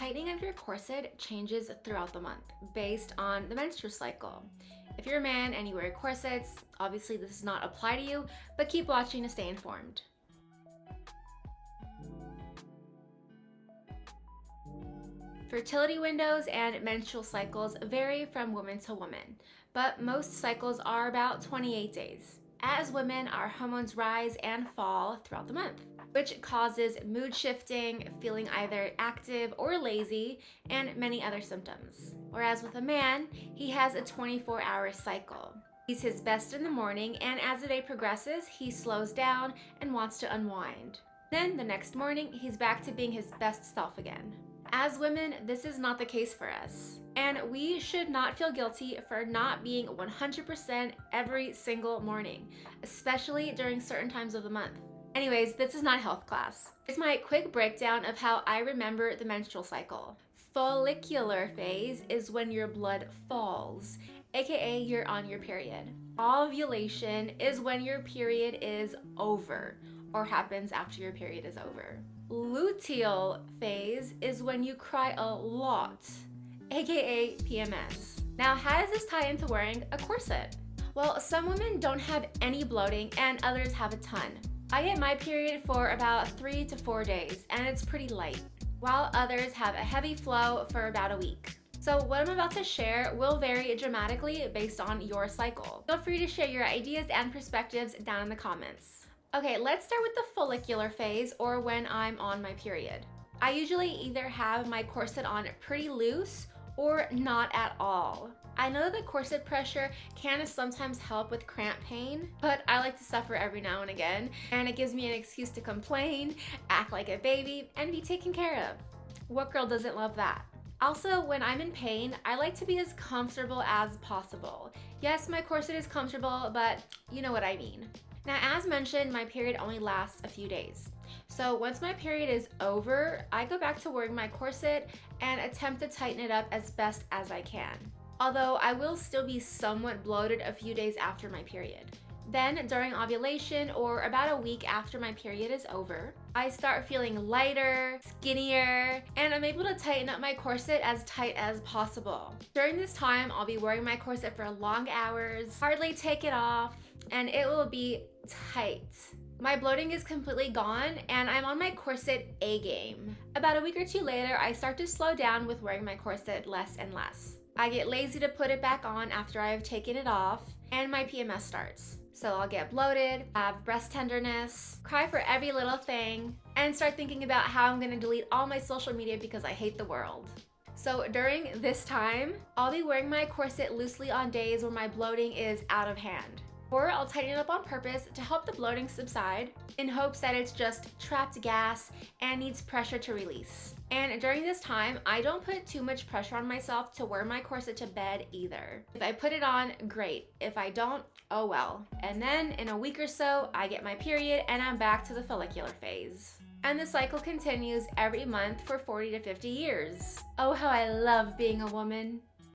tightening of your corset changes throughout the month based on the menstrual cycle. If you're a man and you wear corsets, obviously this does not apply to you, but keep watching to stay informed. Fertility windows and menstrual cycles vary from woman to woman, but most cycles are about 28 days. As women, our hormones rise and fall throughout the month, which causes mood shifting, feeling either active or lazy, and many other symptoms. Whereas with a man, he has a 24-hour cycle. He's his best in the morning, and as the day progresses, he slows down and wants to unwind. Then the next morning, he's back to being his best self again. As women, this is not the case for us, and we should not feel guilty for not being 100% every single morning, especially during certain times of the month. Anyways, this is not health class. Here's my quick breakdown of how I remember the menstrual cycle. Follicular phase is when your blood falls, aka you're on your period. Ovulation is when your period is over, or happens after your period is over. Luteal phase is when you cry a lot, aka PMS. Now, how does this tie into wearing a corset? Well, some women don't have any bloating and others have a ton. I get my period for about 3 to 4 days and it's pretty light, while others have a heavy flow for about a week. So what I'm about to share will vary dramatically based on your cycle. Feel free to share your ideas and perspectives down in the comments. Okay, let's start with the follicular phase, or when I'm on my period. I usually either have my corset on pretty loose or not at all. I know that corset pressure can sometimes help with cramp pain, but I like to suffer every now and again, and it gives me an excuse to complain, act like a baby, and be taken care of. What girl doesn't love that? Also, when I'm in pain, I like to be as comfortable as possible. Yes, my corset is comfortable, but you know what I mean. Now, as mentioned, my period only lasts a few days. So once my period is over, I go back to wearing my corset and attempt to tighten it up as best as I can. Although I will still be somewhat bloated a few days after my period. Then during ovulation, or about a week after my period is over, I start feeling lighter, skinnier, and I'm able to tighten up my corset as tight as possible. During this time, I'll be wearing my corset for long hours, hardly take it off, and it will be tight. My bloating is completely gone and I'm on my corset A game. About a week or two later, I start to slow down with wearing my corset less and less. I get lazy to put it back on after I've taken it off, and my PMS starts. So I'll get bloated, have breast tenderness, cry for every little thing, and start thinking about how I'm gonna delete all my social media because I hate the world. So during this time, I'll be wearing my corset loosely on days where my bloating is out of hand. Or I'll tighten it up on purpose to help the bloating subside, in hopes that it's just trapped gas and needs pressure to release. And during this time, I don't put too much pressure on myself to wear my corset to bed either. If I put it on, great. If I don't, oh well. And then in a week or so, I get my period and I'm back to the follicular phase. And the cycle continues every month for 40 to 50 years. Oh, how I love being a woman.